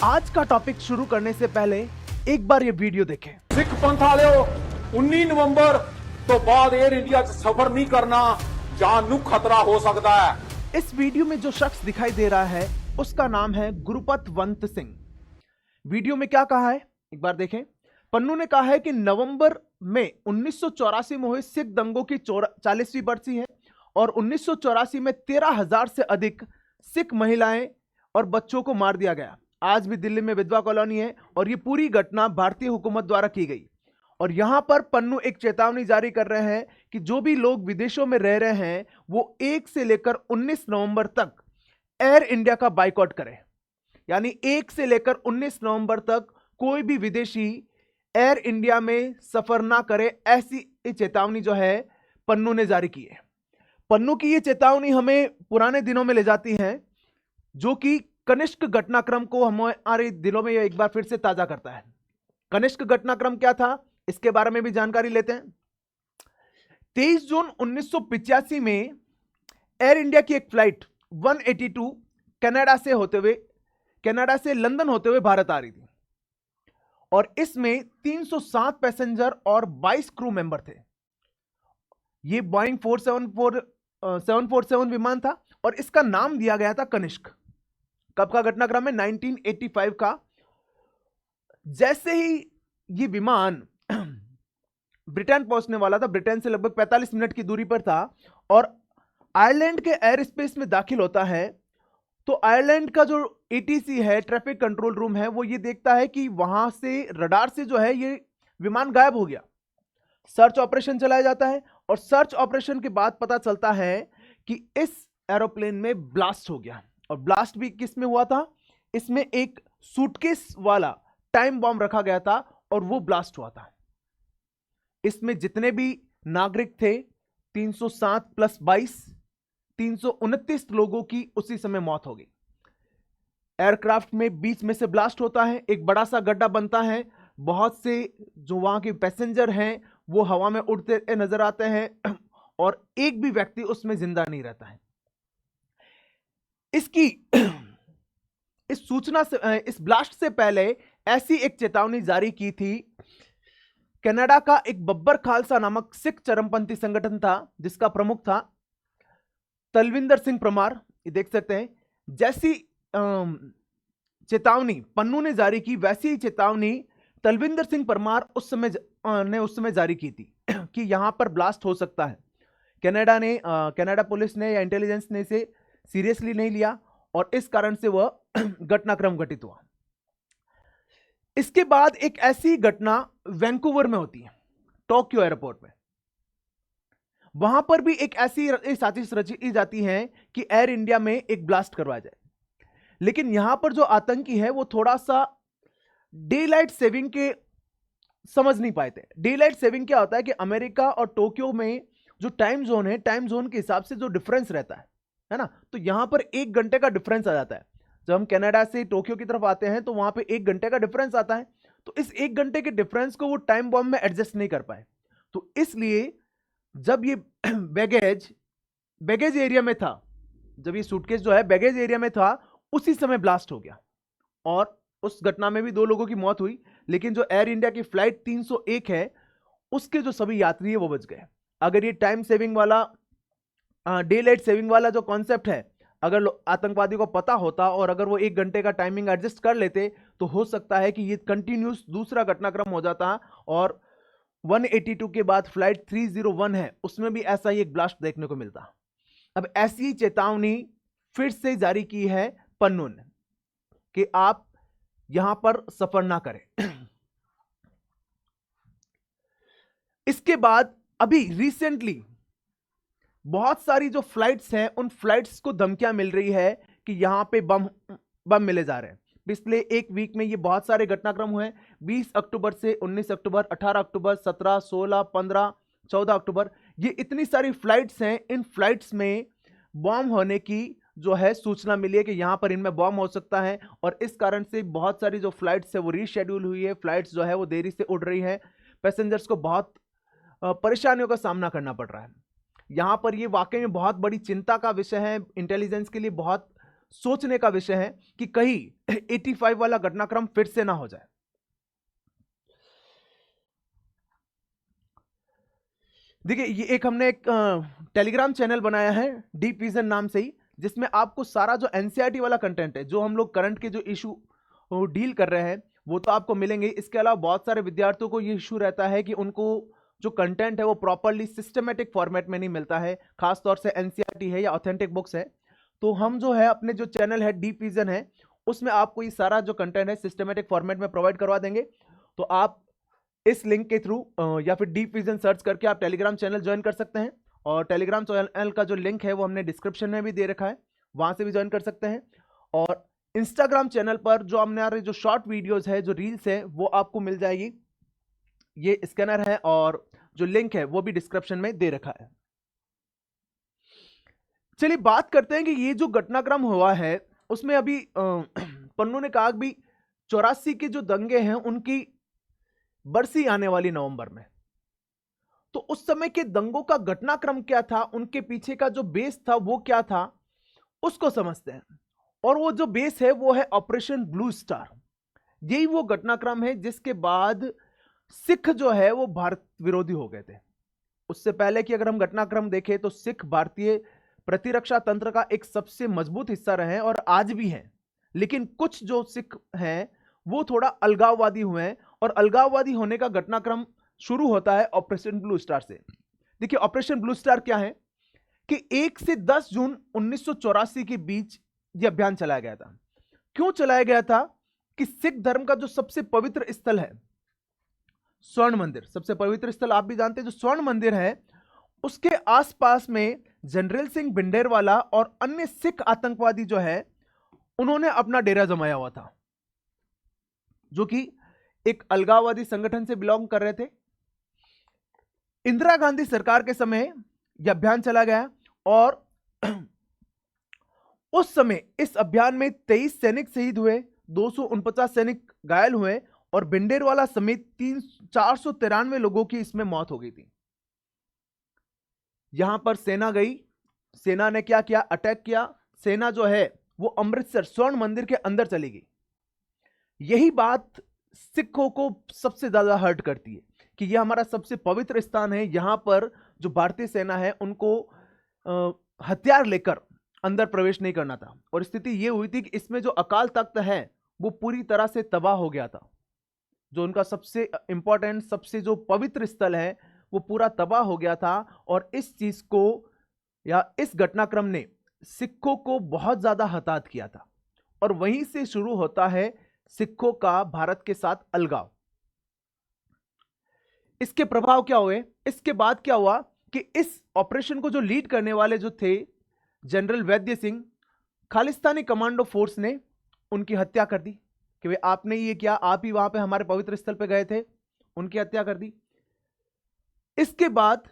आज का टॉपिक शुरू करने से पहले एक बार ये वीडियो देखें। सिख पंथ वाले 19 नवंबर तो बाद एयर इंडिया च सफर नहीं करना, जान नू खतरा हो सकता है। इस वीडियो में जो शख्स दिखाई दे रहा है उसका नाम है गुरपतवंत सिंह। वीडियो में क्या कहा है एक बार देखें। पन्नू ने कहा है कि नवंबर में 1984 में हुए सिख दंगों की 40वीं बरसी है और 1984 में 13,000 से अधिक सिख महिलाएं और बच्चों को मार दिया गया। आज भी दिल्ली में विधवा कॉलोनी है और ये पूरी घटना भारतीय हुकूमत द्वारा की गई। और यहां पर पन्नू एक चेतावनी जारी कर रहे हैं कि जो भी लोग विदेशों में रह रहे हैं वो 1 से लेकर 19 नवंबर तक एयर इंडिया का बाइकआउट करें। यानी 1 से लेकर 19 नवंबर तक कोई भी विदेशी एयर इंडिया में सफर ना करे, ऐसी चेतावनी जो है पन्नू ने जारी की है। पन्नू की ये चेतावनी हमें पुराने दिनों में ले जाती है, जो कि कनिष्क घटनाक्रम को हमारे दिलों में एक बार फिर से ताजा करता है। कनिष्क घटनाक्रम क्या था इसके बारे में भी जानकारी लेते हैं। 23 जून 1985 में एयर इंडिया की एक फ्लाइट 182 कनाडा से लंदन होते हुए भारत आ रही थी और इसमें 307 पैसेंजर और 22 क्रू मेंबर थे। यह बोइंग 747 विमान था और इसका नाम दिया गया था कनिष्क। कब का घटनाक्रम है? 1985 का। जैसे ही यह विमान ब्रिटेन पहुंचने वाला था, ब्रिटेन से लगभग 45 मिनट की दूरी पर था और आयरलैंड के एयर स्पेस में दाखिल होता है, तो आयरलैंड का जो एटीसी है, ट्रैफिक कंट्रोल रूम है, वो ये देखता है कि वहां से रडार से जो है ये विमान गायब हो गया। सर्च ऑपरेशन चलाया जाता है और सर्च ऑपरेशन के बाद पता चलता है कि इस एरोप्लेन में ब्लास्ट हो गया। और ब्लास्ट भी किस में हुआ था? इसमें एक सूटकेस वाला टाइम बॉम्ब रखा गया था और वो ब्लास्ट हुआ था। इसमें जितने भी नागरिक थे 307 प्लस 22 329 लोगों की उसी समय मौत हो गई। एयरक्राफ्ट में बीच में से ब्लास्ट होता है, एक बड़ा सा गड्ढा बनता है, बहुत से जो वहां के पैसेंजर हैं वो हवा में उड़ते नजर आते हैं और एक भी व्यक्ति उसमें जिंदा नहीं रहता है। इस ब्लास्ट से पहले ऐसी एक चेतावनी जारी की थी। कनाडा का एक बब्बर खालसा नामक सिख चरमपंथी संगठन था जिसका प्रमुख था तलविंदर सिंह परमार। ये देख सकते हैं, जैसी चेतावनी पन्नू ने जारी की वैसी ही चेतावनी तलविंदर सिंह परमार उस समय जारी की थी कि यहां पर ब्लास्ट हो सकता है। कनाडा पुलिस ने या इंटेलिजेंस ने इसे सीरियसली नहीं लिया और इस कारण से वह घटनाक्रम घटित हुआ। इसके बाद एक ऐसी घटना वैंकूवर में होती है, टोक्यो एयरपोर्ट में। वहां पर भी एक ऐसी साजिश रची जाती है कि एयर इंडिया में एक ब्लास्ट करवाया जाए। लेकिन यहां पर जो आतंकी है वो थोड़ा सा डे लाइट सेविंग के समझ नहीं पाए थे। डे लाइट सेविंग क्या होता है कि अमेरिका और टोक्यो में जो टाइम जोन है, टाइम जोन के हिसाब से जो डिफरेंस रहता है ना, तो यहां पर 1 घंटे का डिफरेंस आ जाता है। जब हम कनाडा से टोक्यो की तरफ आते हैं तो वहां पे 1 घंटे का डिफरेंस आता है, तो इस 1 घंटे के डिफरेंस को वो टाइम बॉम्ब में एडजस्ट नहीं कर पाए। तो इसलिए जब ये बैगेज एरिया में था, जब ये सूटकेस जो है बैगेज एरिया में था, उसी समय ब्लास्ट हो गया और उस घटना में भी 2 लोगों की मौत हुई। लेकिन जो एयर इंडिया की फ्लाइट 301 है उसके जो सभी यात्री है वो बच गए। अगर ये टाइम सेविंग वाला डे लाइट सेविंग वाला जो कॉन्सेप्ट है, अगर आतंकवादी को पता होता और अगर वो 1 घंटे का टाइमिंग एडजस्ट कर लेते तो हो सकता है कि ये कंटिन्यूस दूसरा घटनाक्रम हो जाता। और 182 के बाद फ्लाइट 301 है उसमें भी ऐसा ही एक ब्लास्ट देखने को मिलता। अब ऐसी चेतावनी फिर से जारी की है पन्नू ने कि आप यहां पर सफर ना करें। इसके बाद अभी रिसेंटली बहुत सारी जो फ्लाइट्स हैं उन फ्लाइट्स को धमकियां मिल रही है कि यहां पे बम मिले जा रहे हैं। पिछले 1 वीक में ये बहुत सारे घटनाक्रम हुए। 20 अक्टूबर से 19 अक्टूबर, 18 अक्टूबर, 17, 16, 15, 14 अक्टूबर, ये इतनी सारी फ्लाइट्स हैं। इन फ्लाइट्स में बॉम्ब होने की जो है सूचना मिली है कि यहां पर इनमें बॉम्ब हो सकता है और इस कारण से बहुत सारी जो फ्लाइट्स है वो रीशेड्यूल हुई है। फ्लाइट्स जो है वो देरी से उड़ रही है। पैसेंजर्स को बहुत परेशानियों का सामना करना पड़ रहा है। यहां पर ये वाकई में बहुत बड़ी चिंता का विषय है, इंटेलिजेंस के लिए बहुत सोचने का विषय है कि कहीं 85 वाला घटनाक्रम फिर से ना हो जाए। देखिए, ये एक हमने एक टेलीग्राम चैनल बनाया है डीप विजन नाम से ही, जिसमें आपको सारा जो एनसीईआरटी वाला कंटेंट है, जो हम लोग करंट के जो इशू डील कर रहे हैं, वो तो आपको मिलेंगे। इसके अलावा बहुत सारे विद्यार्थियों को ये इशू रहता है कि उनको जो कंटेंट है वो प्रॉपरली सिस्टमेटिक फॉर्मेट में नहीं मिलता है, खासतौर से एनसीईआरटी है या ऑथेंटिक बुक्स है। तो हम जो है अपने जो चैनल है डीप विजन है, उसमें आपको ये सारा जो कंटेंट है सिस्टमेटिक फॉर्मेट में प्रोवाइड करवा देंगे। तो आप इस लिंक के थ्रू या फिर डीप विजन सर्च करके आप टेलीग्राम चैनल ज्वाइन कर सकते हैं। और टेलीग्राम चैनल का जो लिंक है वो हमने डिस्क्रिप्शन में भी दे रखा है, वहां से भी ज्वाइन कर सकते हैं। और इंस्टाग्राम चैनल पर जो हमारे जो शॉर्ट वीडियोस है, जो रील्स है, वो आपको मिल जाएगी। ये स्कैनर है और जो लिंक है वो भी डिस्क्रिप्शन में दे रखा है। चलिए बात करते हैं कि ये जो घटनाक्रम हुआ है उसमें अभी पन्नू ने कहा कि 84 के जो दंगे हैं उनकी बरसी आने वाली नवंबर में। तो उस समय के दंगों का घटनाक्रम क्या था, उनके पीछे का जो बेस था वो क्या था, उसको समझते हैं। और वो जो बेस है वो है ऑपरेशन ब्लू स्टार। यही वो घटनाक्रम है जिसके बाद सिख जो है वो भारत विरोधी हो गए थे। उससे पहले कि अगर हम घटनाक्रम देखें तो सिख भारतीय प्रतिरक्षा तंत्र का एक सबसे मजबूत हिस्सा रहे और आज भी हैं। लेकिन कुछ जो सिख हैं वो थोड़ा अलगाववादी हुए हैं, और अलगाववादी होने का घटनाक्रम शुरू होता है ऑपरेशन ब्लू स्टार से। देखिए, ऑपरेशन ब्लू स्टार क्या है कि 1 से 10 जून 1984 के बीच यह अभियान चलाया गया था। क्यों चलाया गया था कि सिख धर्म का जो सबसे पवित्र स्थल है स्वर्ण मंदिर, सबसे पवित्र स्थल आप भी जानते हैं, जो स्वर्ण मंदिर है उसके आसपास में जनरल सिंह भिंडेरवाला और अन्य सिख आतंकवादी जो है उन्होंने अपना डेरा जमाया हुआ था, जो कि एक अलगाववादी संगठन से बिलोंग कर रहे थे। इंदिरा गांधी सरकार के समय यह अभियान चला गया और उस समय इस अभियान में 23 सैनिक शहीद हुए, 249 सैनिक घायल हुए और भिंडेरवाला समेत 493 लोगों की इसमें मौत हो गई थी। यहां पर सेना गई, सेना ने क्या किया, अटैक किया। सेना जो है वो अमृतसर स्वर्ण मंदिर के अंदर चली गई। यही बात सिखों को सबसे ज्यादा हर्ट करती है कि यह हमारा सबसे पवित्र स्थान है, यहां पर जो भारतीय सेना है उनको हथियार लेकर अंदर प्रवेश नहीं करना था। और स्थिति यह हुई थी कि इसमें जो अकाल तख्त है वो पूरी तरह से तबाह हो गया था। जो उनका सबसे इंपॉर्टेंट, सबसे जो पवित्र स्थल है वो पूरा तबाह हो गया था। और इस चीज को या इस घटनाक्रम ने सिखों को बहुत ज्यादा हताहत किया था। और वहीं से शुरू होता है सिखों का भारत के साथ अलगाव। इसके प्रभाव क्या हुए, इसके बाद क्या हुआ कि इस ऑपरेशन को जो लीड करने वाले जो थे जनरल वैद्य सिंह, खालिस्तानी कमांडो फोर्स ने उनकी हत्या कर दी कि वे आपने ये किया, आप ही वहां पे हमारे पवित्र स्थल पे गए थे, उनकी हत्या कर दी। इसके बाद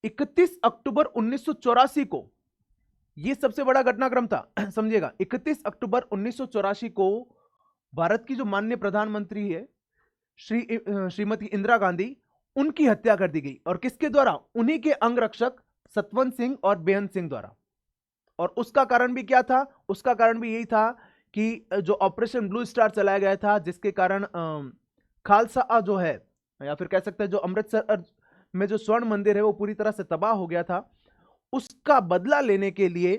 31 अक्टूबर 1984 को, यह सबसे बड़ा घटनाक्रम था समझिएगा, 31 अक्टूबर 1984 को भारत की जो माननीय प्रधानमंत्री है श्रीमती इंदिरा गांधी, उनकी हत्या कर दी गई। और किसके द्वारा, उन्हीं के अंगरक्षक सतवंत सिंह और बेअंत सिंह द्वारा। और उसका कारण भी क्या था, उसका कारण भी यही था कि जो ऑपरेशन ब्लू स्टार चलाया गया था, जिसके कारण खालसा जो है, या फिर कह सकते हैं जो अमृतसर में जो स्वर्ण मंदिर है वो पूरी तरह से तबाह हो गया था। उसका बदला लेने के लिए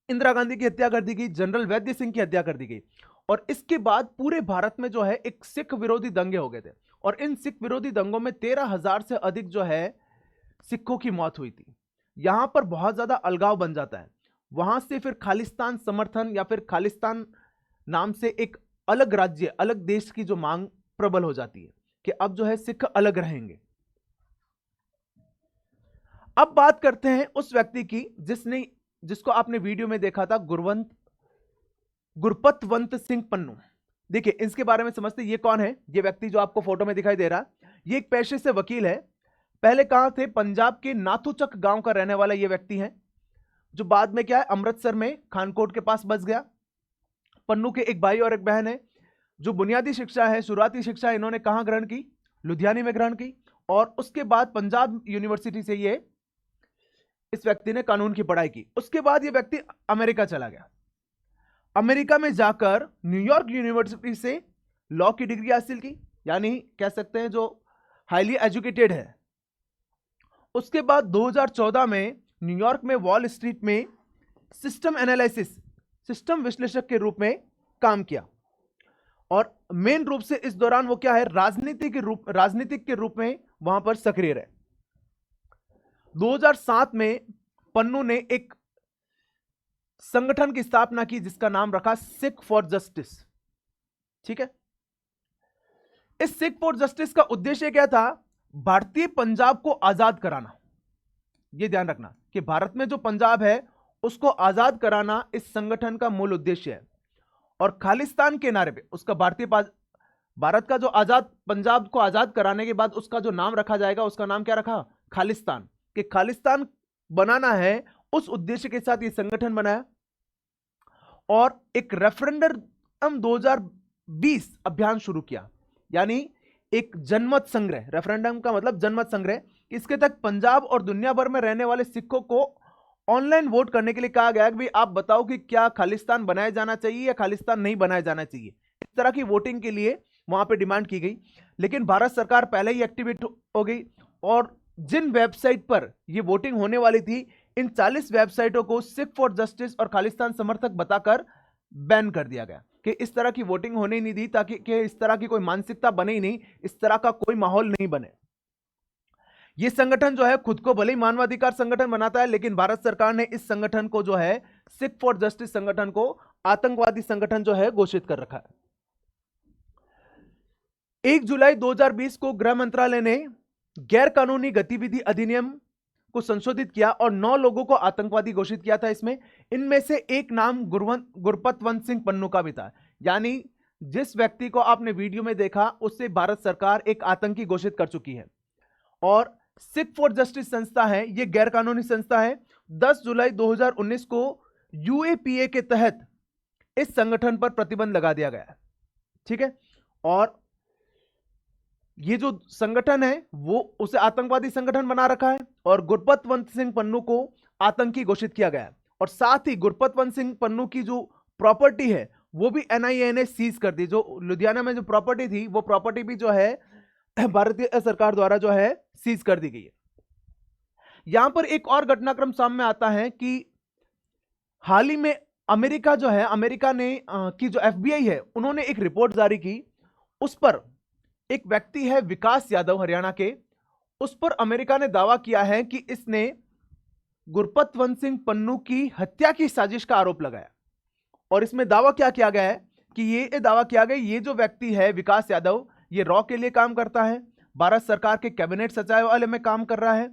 इंदिरा गांधी की हत्या कर दी गई, जनरल वैद्य सिंह की हत्या कर दी गई। और इसके बाद पूरे भारत में जो है एक सिख विरोधी दंगे हो गए थे। और इन सिख विरोधी दंगों में 13,000 से अधिक जो है सिखों की मौत हुई थी। यहां पर बहुत ज्यादा अलगाव बन जाता है। वहां से फिर खालिस्तान समर्थन या फिर खालिस्तान नाम से एक अलग राज्य, अलग देश की जो मांग प्रबल हो जाती है कि अब जो है सिख अलग रहेंगे। अब बात करते हैं उस व्यक्ति की जिसको आपने वीडियो में देखा था, गुरपतवंत सिंह पन्नू। देखिए, इसके बारे में समझते ये कौन है। ये व्यक्ति जो आपको फोटो में दिखाई दे रहा है, ये एक पेशे से वकील है। पहले कहां थे, पंजाब के नाथूचक गांव का रहने वाला ये व्यक्ति है, जो बाद में क्या है, अमृतसर में खानकोट के पास बस गया। पन्नू के एक भाई और एक बहन है। जो बुनियादी शिक्षा है, शुरुआती शिक्षा इन्होंने कहां ग्रहण की, लुधियाना में ग्रहण की। और उसके बाद पंजाब यूनिवर्सिटी से ये इस व्यक्ति ने कानून की पढ़ाई की। उसके बाद यह व्यक्ति अमेरिका चला गया। अमेरिका में जाकर न्यूयॉर्क यूनिवर्सिटी से लॉ की डिग्री हासिल की, यानी कह सकते हैं जो हाईली एजुकेटेड है। उसके बाद 2014 में न्यूयॉर्क में वॉल स्ट्रीट में सिस्टम एनालिसिस, सिस्टम विश्लेषक के रूप में काम किया और मेन रूप से इस दौरान वो क्या है, राजनीतिक के रूप में वहां पर सक्रिय रहे। 2007 में पन्नू ने एक संगठन की स्थापना की जिसका नाम रखा सिख फॉर जस्टिस। ठीक है, इस सिख फॉर जस्टिस का उद्देश्य क्या था, भारतीय पंजाब को आजाद कराना। यह ध्यान रखना कि भारत में जो पंजाब है उसको आजाद कराना इस संगठन का मूल उद्देश्य है। और खालिस्तान के नारे पे उसका भारत का जो आजाद पंजाब को आजाद कराने के बाद उसका जो नाम रखा जाएगा, उसका नाम क्या रखा, खालिस्तान। कि खालिस्तान बनाना है, उस उद्देश्य के साथ यह संगठन बनाया। और एक रेफरेंडम 2020 अभियान शुरू किया, यानी एक जनमत संग्रह। रेफरेंडम का मतलब जनमत संग्रह। इसके तक पंजाब और दुनिया भर में रहने वाले सिखों को ऑनलाइन वोट करने के लिए कहा गया कि भाई आप बताओ कि क्या खालिस्तान बनाया जाना चाहिए या खालिस्तान नहीं बनाया जाना चाहिए। इस तरह की वोटिंग के लिए वहां पे डिमांड की गई। लेकिन भारत सरकार पहले ही एक्टिवेट हो गई और जिन वेबसाइट पर यह वोटिंग होने वाली थी, इन 40 वेबसाइटों को सिख फॉर जस्टिस और खालिस्तान समर्थक बताकर बैन कर दिया गया कि इस तरह की वोटिंग होने नहीं दी, ताकि कि इस तरह की कोई मानसिकता बने ही नहीं, इस तरह का कोई माहौल नहीं बने। यह संगठन जो है खुद को भले ही मानवाधिकार संगठन बनाता है, लेकिन भारत सरकार ने इस संगठन को जो है सिख फॉर जस्टिस संगठन को आतंकवादी संगठन जो है घोषित कर रखा है। 1 जुलाई 2020 को गृह मंत्रालय ने गैर कानूनी गतिविधि अधिनियम को संशोधित किया और 9 लोगों को आतंकवादी घोषित किया था। इनमें से एक नाम गुरपतवंत सिंह पन्नू का भी था, यानी जिस व्यक्ति को आपने वीडियो में देखा उससे भारत सरकार एक आतंकी घोषित कर चुकी है। और सिख फॉर जस्टिस संस्था है, यह गैर कानूनी संस्था है। 10 जुलाई 2019 को यूएपीए के तहत इस संगठन पर प्रतिबंध लगा दिया गया है। ठीक है, और ये जो संगठन है वो उसे आतंकवादी संगठन बना रखा है और गुरपतवंत सिंह पन्नू को आतंकी घोषित किया गया है। और साथ ही गुरपतवंत सिंह पन्नू की जो प्रॉपर्टी है वो भी एनआईए ने सीज कर दी। जो लुधियाना में जो प्रॉपर्टी थी वो प्रॉपर्टी भी जो है भारतीय सरकार द्वारा जो है सीज कर दी गई है। यहां पर एक और घटनाक्रम सामने आता है कि हाल ही में अमेरिका जो है, अमेरिका ने की जो एफबीआई है उन्होंने एक रिपोर्ट जारी की। उस पर एक व्यक्ति है विकास यादव हरियाणा के, उस पर अमेरिका ने दावा किया है कि इसने गुरपतवंत सिंह पन्नू की हत्या की साजिश का आरोप लगाया। और इसमें दावा क्या किया गया है कि ये दावा किया गया ये जो व्यक्ति है विकास यादव, ये रॉ के लिए काम करता है, भारत सरकार के कैबिनेट सचिवालय में काम कर रहा है,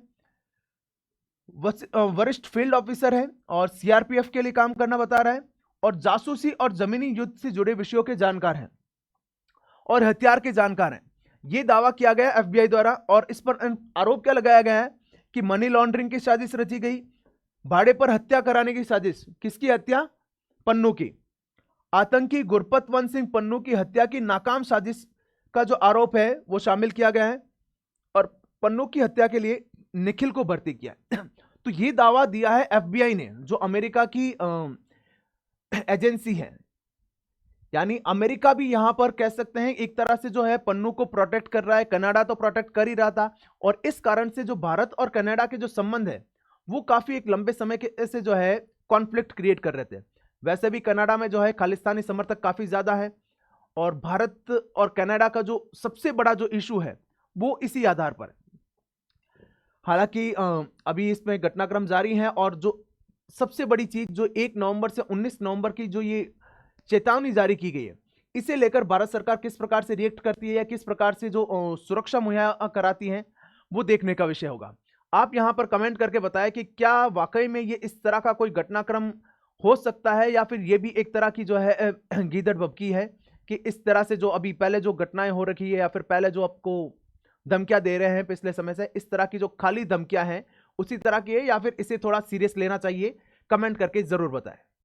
वरिष्ठ फील्ड ऑफिसर है और सीआरपीएफ के लिए काम करना बता रहा है और जासूसी और जमीनी युद्ध से जुड़े विषयों के जानकार हैं और हथियार के जानकार हैं। यह दावा किया गया एफबीआई द्वारा। और इस पर आरोप क्या लगाया गया है कि मनी लॉन्ड्रिंग की साजिश रची गई, भाड़े पर हत्या कराने की साजिश। किसकी हत्या? पन्नू की। आतंकी गुरपतवंत सिंह पन्नू की हत्या की नाकाम साजिश का जो आरोप है वो शामिल किया गया है और पन्नू की हत्या के लिए निखिल को भर्ती किया है। तो ये दावा दिया है एफबीआई ने, जो अमेरिका की एजेंसी है। यानी अमेरिका भी यहां पर कह सकते हैं एक तरह से जो है पन्नू को प्रोटेक्ट कर रहा है। कनाडा तो प्रोटेक्ट कर ही रहा था और इस कारण से जो भारत और कनाडा के जो संबंध है वो काफी एक लंबे समय के से जो है कॉन्फ्लिक्ट क्रिएट कर रहे थे। वैसे भी कनाडा में जो है खालिस्तानी समर्थक काफी ज्यादा है और भारत और कनाडा का जो सबसे बड़ा जो इशू है वो इसी आधार पर है। हालांकि अभी इसमें घटनाक्रम जारी है और जो सबसे बड़ी चीज जो 1 नवंबर से 19 नवंबर की जो ये चेतावनी जारी की गई है, इसे लेकर भारत सरकार किस प्रकार से रिएक्ट करती है या किस प्रकार से जो सुरक्षा मुहैया कराती है वो देखने का विषय होगा। आप यहां पर कमेंट करके बताएं कि क्या वाकई में ये इस तरह का कोई घटनाक्रम हो सकता है या फिर ये भी एक तरह की जो है गीदड़ बबकी है कि इस तरह से जो अभी पहले जो घटनाएं हो रखी है या फिर पहले जो आपको धमकियां दे रहे हैं पिछले समय से, इस तरह की जो खाली धमकियां हैं उसी तरह की है या फिर इसे थोड़ा सीरियस लेना चाहिए। कमेंट करके जरूर बताएं।